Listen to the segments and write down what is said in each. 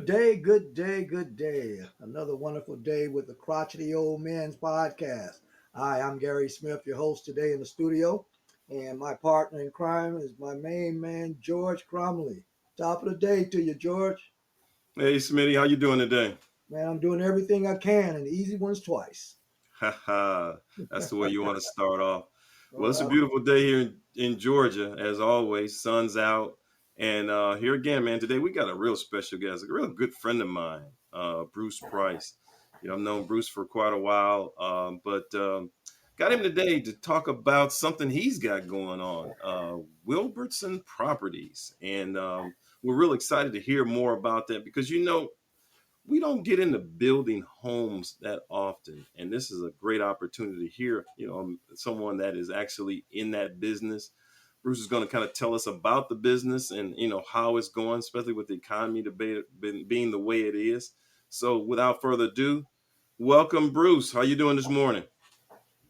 Good day, good day, good day. Another wonderful day with the Crotchety Old Men Podcast. Hi, I'm Gary Smith, your host today in the studio. And my partner in crime is my main man, George Cromley. Top of the day to you, George. Hey, Smitty, how you doing today? Man, I'm doing everything I can and the easy ones twice. Haha, that's the way you want to start off. Well, Oh, it's a beautiful day here in Georgia, as always. Sun's out. And here again, man, today we got a real special guest, a real good friend of mine, Bruce Price. I've known Bruce for quite a while, but got him today to talk about something he's got going on, Wilbertson Properties. And we're real excited to hear more about that because, we don't get into building homes that often, and this is a great opportunity to hear someone that is actually in that business. Bruce is going to kind of tell us about the business and how it's going, especially with the economy debate being the way it is. So without further ado, welcome, Bruce. How you doing this morning?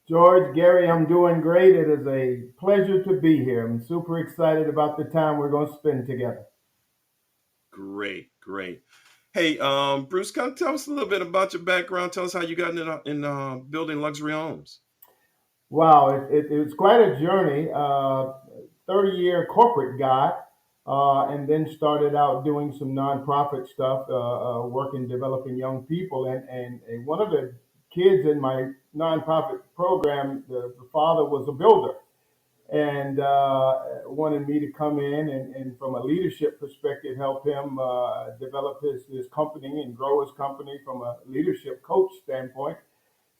George, Gary, I'm doing great. It is a pleasure to be here. I'm super excited about the time we're going to spend together. Great. Hey, Bruce, kind of tell us a little bit about your background. Tell us how you got in building luxury homes. Wow, it was quite a journey. 30-year corporate guy, and then started out doing some nonprofit stuff, working, developing young people. And one of the kids in my nonprofit program, the father was a builder. And wanted me to come in and from a leadership perspective, help him develop his company and grow his company from a leadership coach standpoint.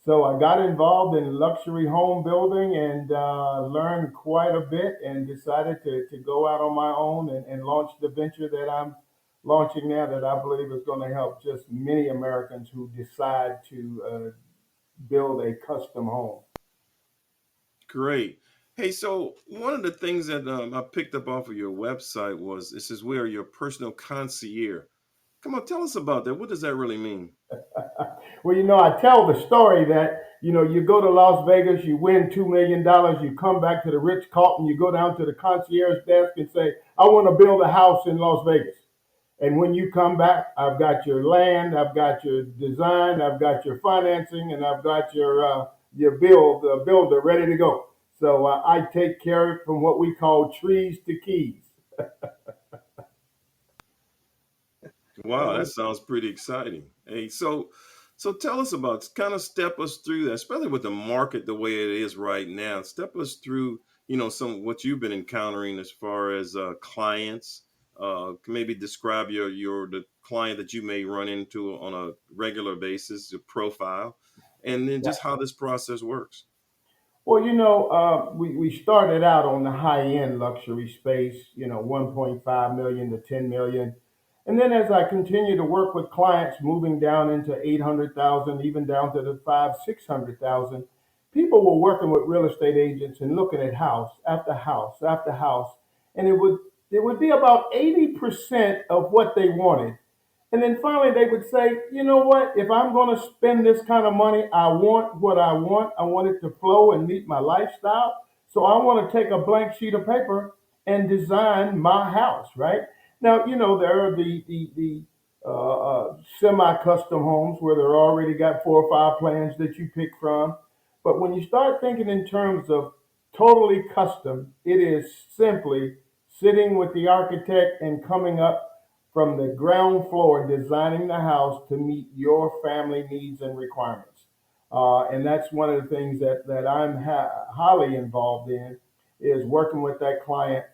So I got involved in luxury home building and learned quite a bit and decided to go out on my own and launch the venture that I'm launching now that I believe is going to help just many Americans who decide to build a custom home. Great. Hey, so one of the things that I picked up off of your website was it says we are your personal concierge. Come on, tell us about that. What does that really mean? Well, I tell the story that, you go to Las Vegas, you win $2 million, you come back to the Ritz-Carlton, you go down to the concierge desk and say, I want to build a house in Las Vegas. And when you come back, I've got your land, I've got your design, I've got your financing, and I've got your builder ready to go. So I take care of it from what we call trees to keys. Wow, that sounds pretty exciting. Hey, so tell us about, kind of step us through that, especially with the market the way it is right now. Step us through, some what you've been encountering as far as clients. Maybe describe the client that you may run into on a regular basis, your profile, and then just how this process works. Well, we started out on the high end luxury space, 1.5 million to 10 million. And then as I continue to work with clients moving down into 800,000, even down to the 600,000, people were working with real estate agents and looking at house after house after house. And it would be about 80% of what they wanted. And then finally they would say, you know what, if I'm going to spend this kind of money, I want what I want. I want it to flow and meet my lifestyle. So I want to take a blank sheet of paper and design my house, right? Now, there are the semi-custom homes where they're already got 4 or 5 plans that you pick from. But when you start thinking in terms of totally custom, it is simply sitting with the architect and coming up from the ground floor, designing the house to meet your family needs and requirements. And that's one of the things that I'm highly involved in is working with that client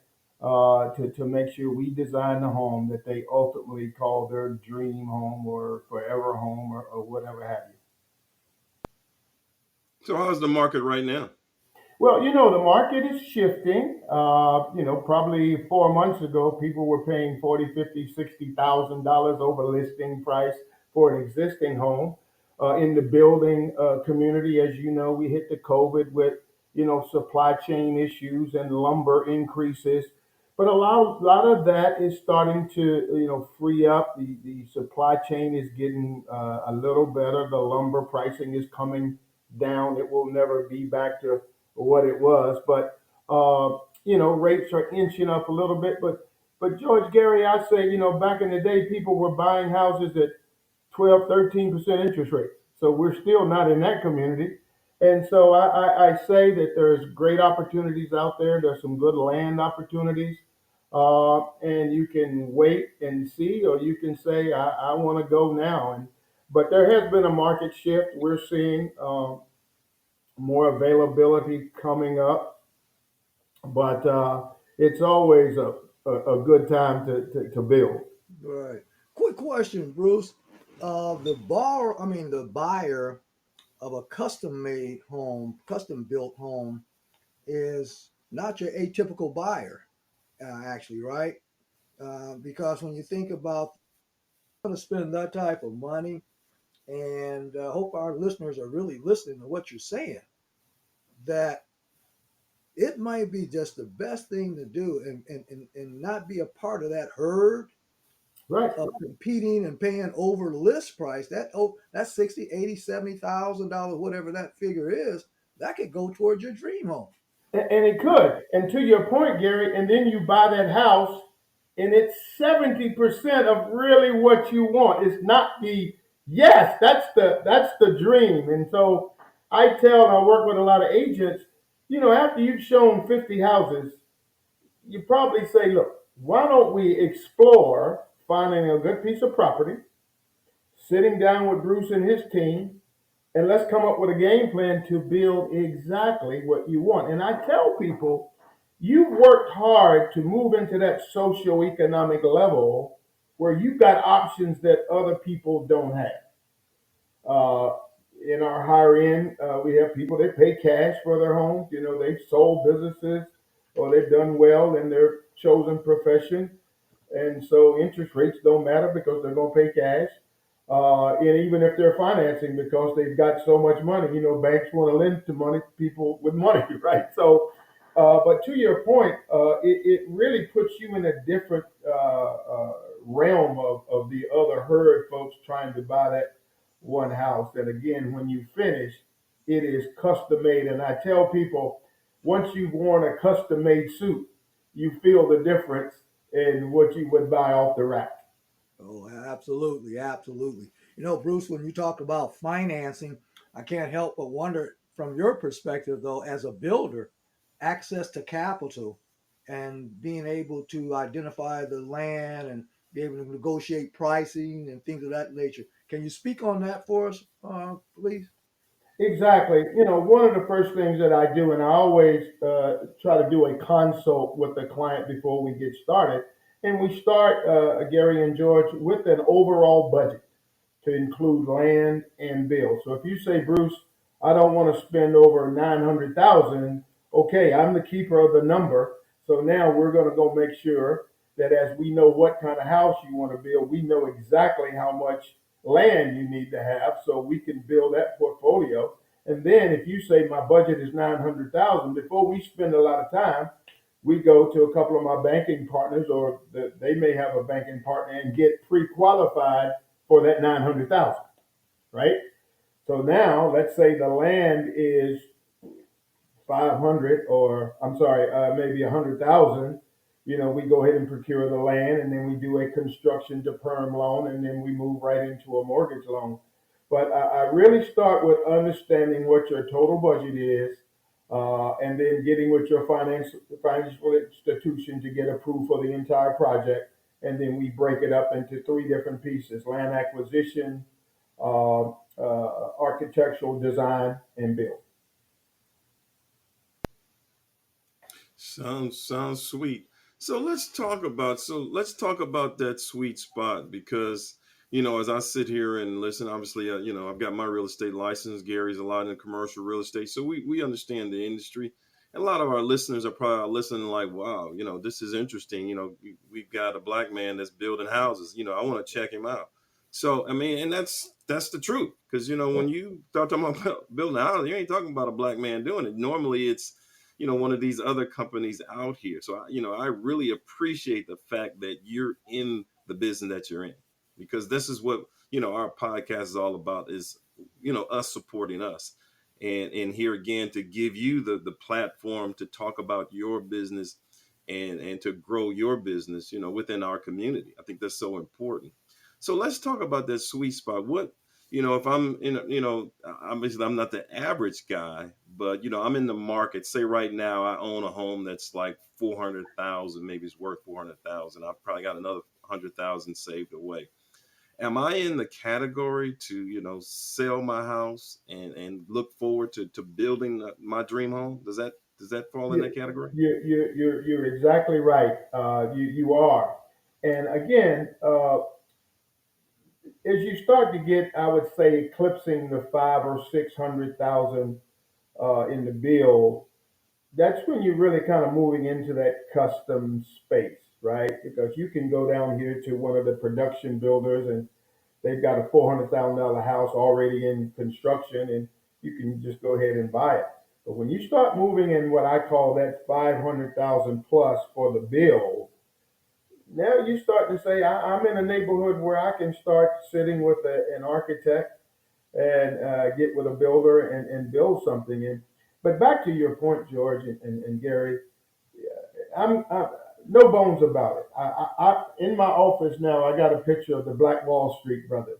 to make sure we design the home that they ultimately call their dream home or forever home or whatever have you. So how's the market right now? Well, the market is shifting. Probably 4 months ago, people were paying 40, 50, $60,000 over listing price for an existing home. In the building community, as you know, we hit the COVID with, supply chain issues and lumber increases. But a lot of that is starting to, free up. The supply chain is getting a little better. The lumber pricing is coming down. It will never be back to what it was, but rates are inching up a little bit. But But George Gary, I say, back in the day, people were buying houses at 12, 13% interest rate. So we're still not in that community. And so I say that there's great opportunities out there. There's some good land opportunities. And you can wait and see, or you can say, I want to go now. But there has been a market shift. We're seeing more availability coming up, but it's always a good time to build. Right. Quick question, Bruce. The buyer of a custom-made home, custom-built home, is not your atypical buyer, actually, right? Because when you think about to spend that type of money, and I hope our listeners are really listening to what you're saying, that it might be just the best thing to do and not be a part of that herd Right. of competing and paying over list price. That 60, 80, $70,000, whatever that figure is, that could go towards your dream home. And it could. And to your point, Gary, and then you buy that house and it's 70% of really what you want. It's not yes, that's the dream. And so I work with a lot of agents, after you've shown 50 houses, you probably say, look, why don't we explore finding a good piece of property, sitting down with Bruce and his team, and let's come up with a game plan to build exactly what you want. And I tell people, you've worked hard to move into that socioeconomic level where you've got options that other people don't have. Uh, in our higher end, we have people that pay cash for their homes. They've sold businesses or they've done well in their chosen profession. And so interest rates don't matter because they're going to pay cash. And even if they're financing because they've got so much money, banks want to lend to money people with money, right? So, but to your point, it really puts you in a different realm of the other herd folks trying to buy that one house. And again, when you finish, it is custom made. And I tell people, once you've worn a custom made suit, you feel the difference in what you would buy off the rack. Oh, absolutely, absolutely. Bruce, when you talk about financing, I can't help but wonder from your perspective, though, as a builder, access to capital and being able to identify the land and be able to negotiate pricing and things of that nature. Can you speak on that for us, please? Exactly. One of the first things that I do, and I always try to do a consult with the client before we get started. And we start, Gary and George, with an overall budget to include land and bills. So if you say, Bruce, I don't want to spend over 900,000, okay, I'm the keeper of the number. So now we're going to go make sure that as we know what kind of house you want to build, we know exactly how much land you need to have so we can build that portfolio. And then if you say my budget is 900,000, before we spend a lot of time, we go to a couple of my banking partners, or they may have a banking partner, and get pre-qualified for that 900,000, right? So now let's say the land is 500, or I'm sorry, maybe 100,000. We go ahead and procure the land, and then we do a construction to perm loan, and then we move right into a mortgage loan. But I really start with understanding what your total budget is, and then getting with your financial institution to get approved for the entire project. And then we break it up into three different pieces: land acquisition, architectural design, and build. Sounds sweet. So let's talk about that sweet spot because as I sit here and listen, obviously I've got my real estate license. Gary's a lot in commercial real estate, so we understand the industry. And a lot of our listeners are probably listening like, wow, this is interesting. We've got a black man that's building houses. I want to check him out. So I mean, and that's the truth because when you start talking about building a house, you ain't talking about a black man doing it. Normally, it's one of these other companies out here. So, I really appreciate the fact that you're in the business that you're in, because this is what, our podcast is all about is, us supporting us. And here again, to give you the platform to talk about your business and to grow your business, within our community. I think that's so important. So let's talk about that sweet spot. What, if I'm in, obviously I'm not the average guy, but I'm in the market. Say right now I own a home that's like 400,000, maybe it's worth 400,000. I've probably got another 100,000 saved away. Am I in the category to, sell my house and look forward to building my dream home? Does that fall in You, that category? you're exactly right. You are. And again, as you start to get, I would say, eclipsing the five or 600,000 in the bill, that's when you're really kind of moving into that custom space, right? Because you can go down here to one of the production builders and they've got a $400,000 house already in construction, and you can just go ahead and buy it. But when you start moving in what I call that 500,000 plus for the bill, now you start to say, I'm in a neighborhood where I can start sitting with an architect and get with a builder and build something. But back to your point, George and Gary, I'm no bones about it. In my office now, I got a picture of the Black Wall Street brothers.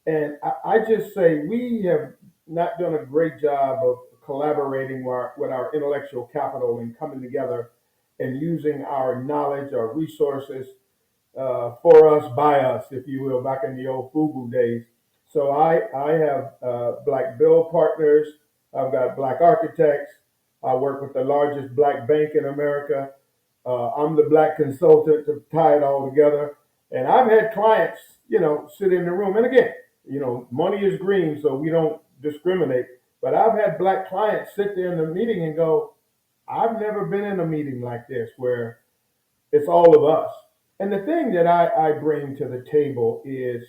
And I just say we have not done a great job of collaborating with our intellectual capital and coming together and using our knowledge, our resources for us, by us, if you will, back in the old FUBU days. So I have black bill partners. I've got black architects. I work with the largest black bank in America. I'm the black consultant to tie it all together. And I've had clients, sit in the room. And again, money is green, so we don't discriminate. But I've had black clients sit there in the meeting and go, I've never been in a meeting like this where it's all of us. And the thing that I bring to the table is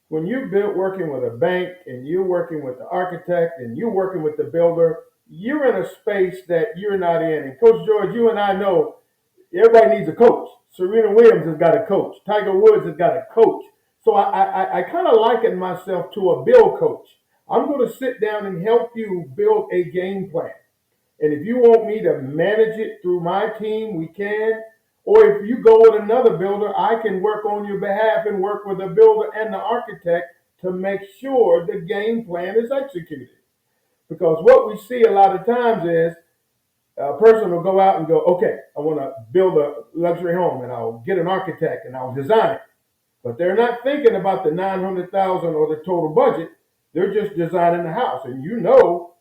when you're working with a bank and you're working with the architect and you're working with the builder, you're in a space that you're not in. And Coach George, you and I know everybody needs a coach. Serena Williams has got a coach. Tiger Woods has got a coach. So I kind of liken myself to a bill coach. I'm going to sit down and help you build a game plan. And if you want me to manage it through my team, we can. Or if you go with another builder, I can work on your behalf and work with the builder and the architect to make sure the game plan is executed. Because what we see a lot of times is a person will go out and go, okay, I want to build a luxury home and I'll get an architect and I'll design it. But they're not thinking about the 900,000 or the total budget. They're just designing the house. And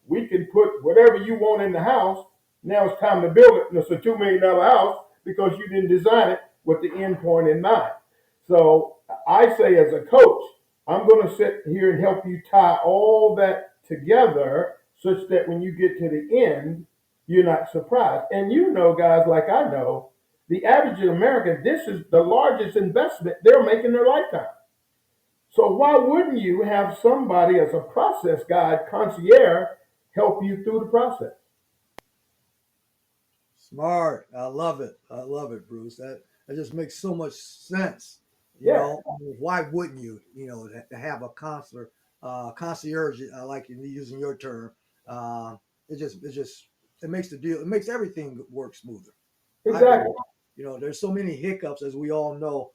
we can put whatever you want in the house. Now it's time to build it. And it's a $2 million house because you didn't design it with the end point in mind. So I say as a coach, I'm going to sit here and help you tie all that together such that when you get to the end, you're not surprised. And guys, like I know, the average American, this is the largest investment they're making in their lifetime. So why wouldn't you have somebody as a process guide, concierge, help you through the process? Smart. I love it. I love it, Bruce. That just makes so much sense. Yeah, Why wouldn't you? To have a concierge. I like you using your term. It makes the deal. It makes everything work smoother. I believe. exactly. There's so many hiccups, as we all know,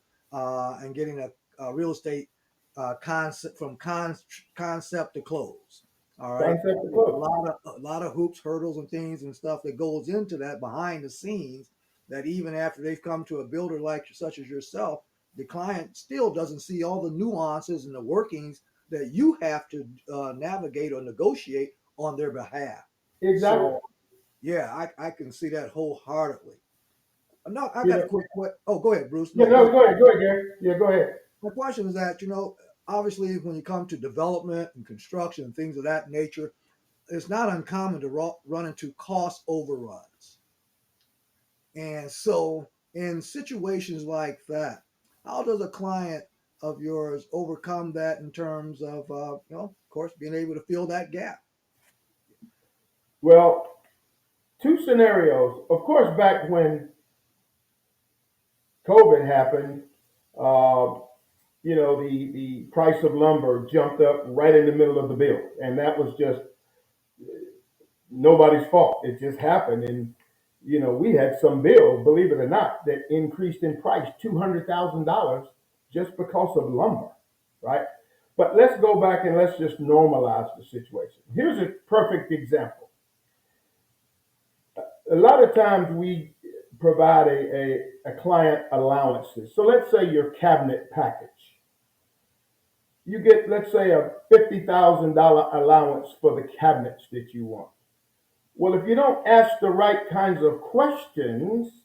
in getting a real estate concept from concept to close. All right, Concept of a close. lot of hoops, hurdles, and things and stuff that goes into that behind the scenes. That even after they've come to a builder like such as yourself, the client still doesn't see all the nuances and the workings that you have to navigate or negotiate on their behalf. Exactly. So yeah, I can see that wholeheartedly. No, I got a Yeah. quick question. Oh, go ahead, Bruce. Yeah, No, go no, ahead. go ahead, Gary. Yeah, go ahead. My question is that, obviously when you come to development and construction and things of that nature, it's not uncommon to run into cost overruns. And so in situations like that, how does a client of yours overcome that in terms of course, being able to fill that gap? Well, two scenarios. Of course, back when COVID happened, uh, the price of lumber jumped up right in the middle of the bill, and that was just nobody's fault. It just happened, and We had some bills, believe it or not, that increased in price $200,000 just because of lumber, right? But let's go back and let's just normalize the situation. Here's a perfect example. A lot of times we provide a client allowances. So let's say your cabinet package. You get, let's say, a $50,000 allowance for the cabinets that you want. Well, if you don't ask the right kinds of questions,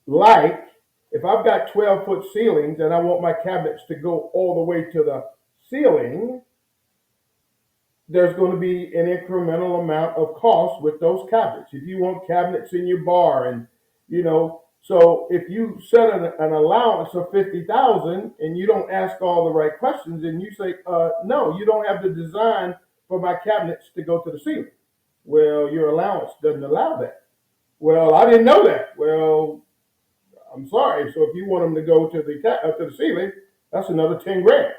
like if I've got 12-foot ceilings and I want my cabinets to go all the way to the ceiling, there's going to be an incremental amount of cost with those cabinets. If you want cabinets in your bar, and so if you set an allowance of 50,000 and you don't ask all the right questions, and you say, no, you don't have the design for my cabinets to go to the ceiling. Well, your allowance doesn't allow that. Well, I didn't know that. Well, I'm sorry. So if you want them to go to the ceiling, that's another 10 grand.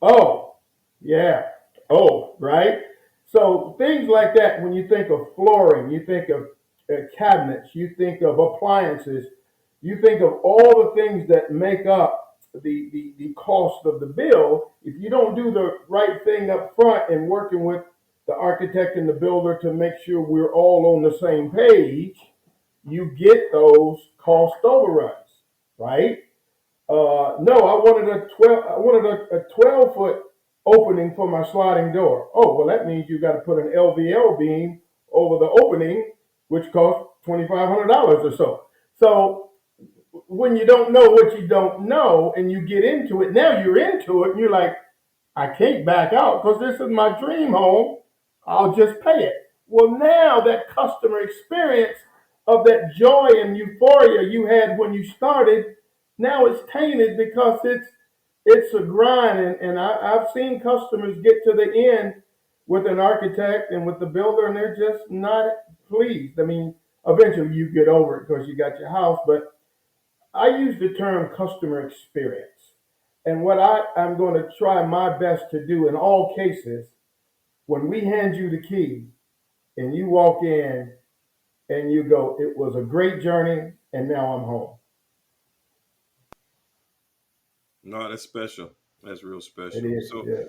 Oh, yeah. Oh, right. So things like that. When you think of flooring, you think of cabinets, you think of appliances, you think of all the things that make up the cost of the bill. If you don't do the right thing up front and working with the architect and the builder to make sure we're all on the same page, you get those cost overruns, right? No, I wanted a 12-foot opening for my sliding door. Oh, well, that means you got to put an LVL beam over the opening, which costs $2,500 or so. So when you don't know what you don't know and you get into it, now you're into it and you're like, I can't back out because this is my dream home. I'll just pay it. Well, now that customer experience of that joy and euphoria you had when you started, now it's tainted because it's a grind. And I've seen customers get to the end with an architect and with the builder, and they're just not pleased. I mean, eventually you get over it because you got your house, but I use the term customer experience. And what I'm going to try my best to do in all cases, when we hand you the key and you walk in and you go, it was a great journey and now I'm home. No, that's special. That's real It special. is, So, yeah.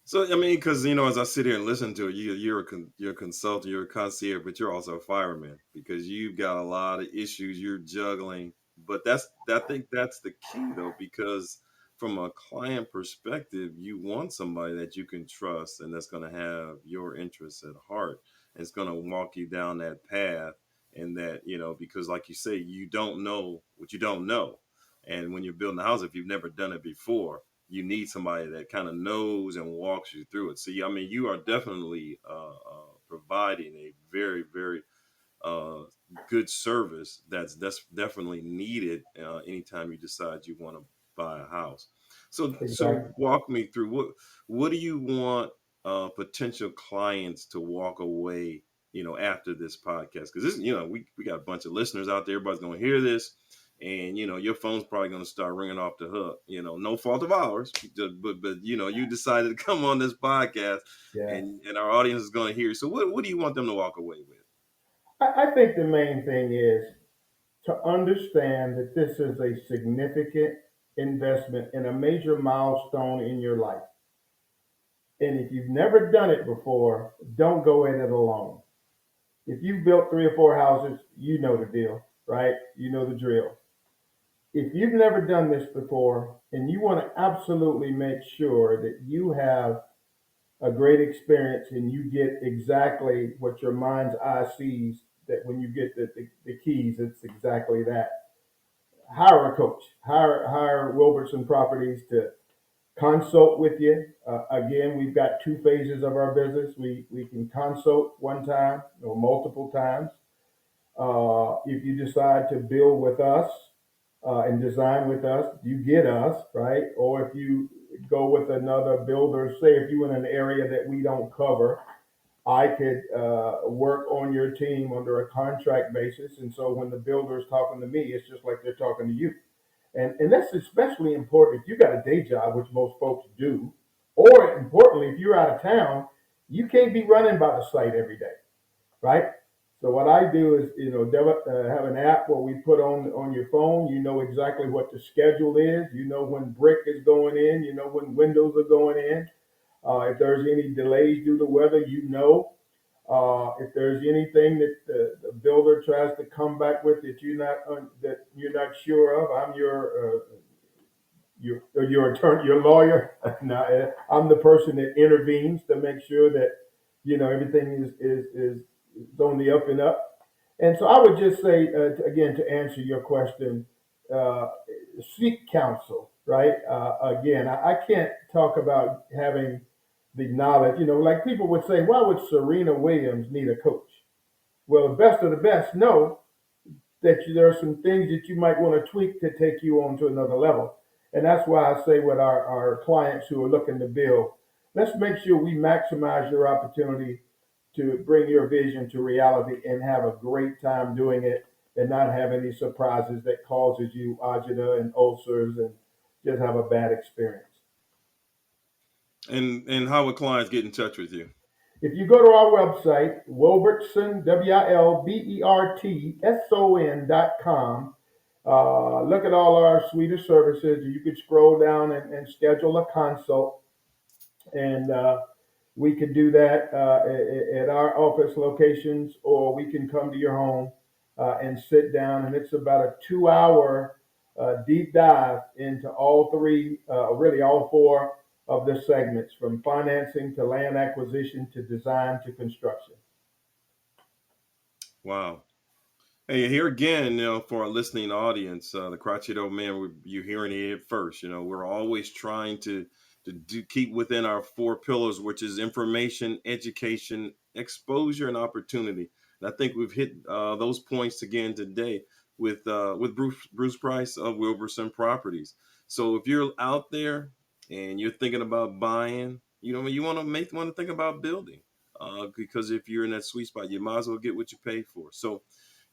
so I mean, because as I sit here and listen to it, you're a consultant, you're a concierge, but you're also a fireman because you've got a lot of issues you're juggling. But I think that's the key though, because from a client perspective, you want somebody that you can trust and that's going to have your interests at heart and it's going to walk you down that path. And that because like you say, you don't know what you don't know, and when you're building a house, if you've never done it before, you need somebody that kind of knows and walks you through it. So, I mean, you are definitely providing a very, very uh, good service that's definitely needed anytime you decide you want to buy a house. So Exactly. walk me through what do you want potential clients to walk away, after this podcast? Because this, we got a bunch of listeners out there. Everybody's going to hear this. And your phone's probably going to start ringing off the hook. No fault of ours, but you decided to come on this podcast, Yeah. and our audience is going to hear. So what do you want them to walk away with? I think the main thing is to understand that this is a significant investment and a major milestone in your life. And if you've never done it before, don't go in it alone. If you've built 3 or 4 houses, you know the deal, right? You know the drill. If you've never done this before and you want to absolutely make sure that you have a great experience and you get exactly what your mind's eye sees, that when you get the keys, it's exactly that. Hire a coach. Hire Wilbertson Properties to consult with you. Again, we've got 2 phases of our business. We can consult one time or multiple times. If you decide to build with us and design with us, you get us, right? Or if you go with another builder, say if you're in an area that we don't cover, I could work on your team under a contract basis. And so when the builder is talking to me, it's just like they're talking to you. And that's especially important if you got a day job, which most folks do, or importantly, if you're out of town, you can't be running by the site every day, right? So what I do is, have an app where we put on your phone. You know exactly what the schedule is. You know when brick is going in. You know when windows are going in. If there's any delays due to weather, you know. If there's anything that the builder tries to come back with that you're not sure of, I'm your attorney, your lawyer. Now, I'm the person that intervenes to make sure that everything is on the up and up. And so I would just say again, to answer your question, uh, seek counsel. Right? Again, I can't talk about having the knowledge. Like people would say, why would Serena Williams need a coach? Well, the best of the best know that there are some things that you might want to tweak to take you on to another level. And that's why I say with our clients who are looking to build, let's make sure we maximize your opportunity to bring your vision to reality and have a great time doing it and not have any surprises that causes you agita and ulcers and just have a bad experience. And how would clients get in touch with you? If you go to our website, Wilbertson, WILBERTSON.com, look at all our suite of services. You could scroll down and schedule a consult, and we could do that at our office locations, or we can come to your home and sit down. And it's about a 2 hour deep dive into all three, really all four of the segments, from financing to land acquisition to design to construction. Wow. Hey, here again, for our listening audience, the Crotchety Old Man, you're hearing it first. We're always trying to keep within our four pillars, which is information, education, exposure, and opportunity. And I think we've hit those points again today with Bruce Price of Wilbertson Properties. So if you're out there and you're thinking about buying, you want to think about building, because if you're in that sweet spot, you might as well get what you pay for. So,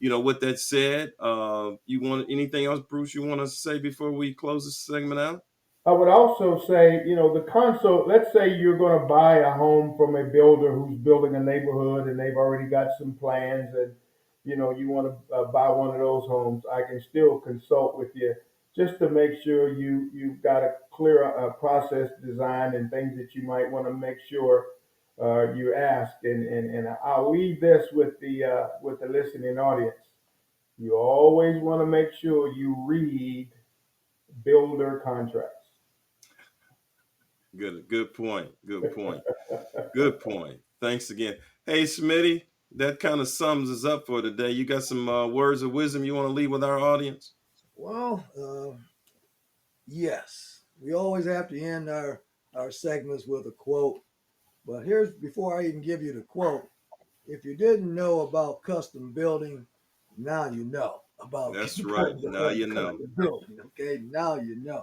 with that said, you want anything else, Bruce, you want to say before we close this segment out? I would also say, the consult, let's say you're going to buy a home from a builder who's building a neighborhood and they've already got some plans, and, you want to buy one of those homes. I can still consult with you just to make sure you've got a clear process design and things that you might want to make sure you ask. And I'll leave this with the listening audience. You always want to make sure you read builder contracts. Good point. Good point. Thanks again. Hey, Smitty, that kind of sums us up for today. You got some words of wisdom you want to leave with our audience? Well, yes, we always have to end our segments with a quote. But before I even give you the quote, if you didn't know about custom building, now you know about That's right. Now you know. custom building. Okay, now you know.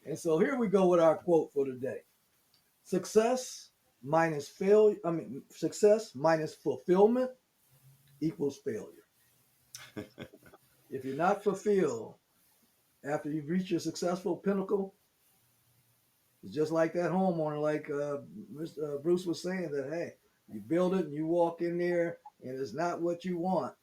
And so here we go with our quote for today. Success minus fulfillment equals failure. If you're not fulfilled after you've reached your successful pinnacle, it's just like that homeowner, like Bruce was saying, that hey, you build it and you walk in there and it's not what you want.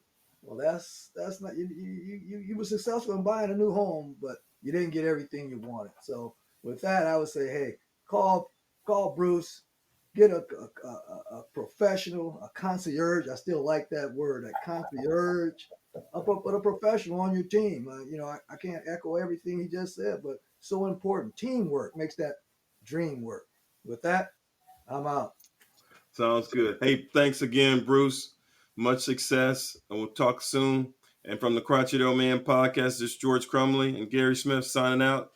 Well, that's not you were successful in buying a new home, but you didn't get everything you wanted. So with that, I would say, hey, call Bruce, get a professional, a concierge. I still like that word, a concierge. Put a professional on your team. I can't echo everything he just said, but so important. Teamwork makes that dream work. With that, I'm out. Sounds good. Hey, thanks again, Bruce. Much success, and we'll talk soon. And from the Crotchety Old Man Podcast, this is George Crumley and Gary Smith signing out.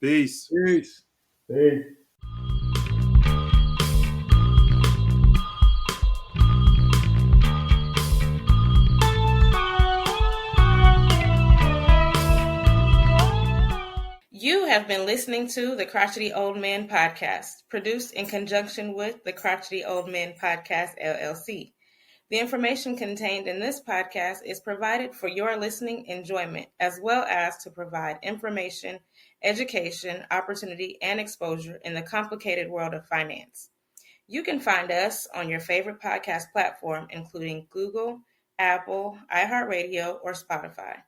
Peace. Peace. Peace. You have been listening to the Crotchety Old Men Podcast, produced in conjunction with the Crotchety Old Men Podcast LLC. The information contained in this podcast is provided for your listening enjoyment, as well as to provide information, education, opportunity, and exposure in the complicated world of finance. You can find us on your favorite podcast platform, including Google, Apple, iHeartRadio, or Spotify.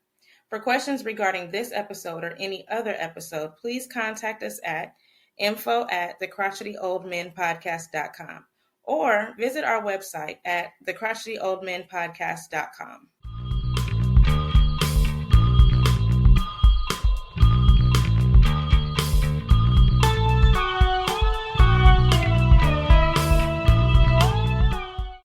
For questions regarding this episode or any other episode, please contact us at info@thecrotchetyoldmenpodcast.com or visit our website at thecrotchetyoldmenpodcast.com.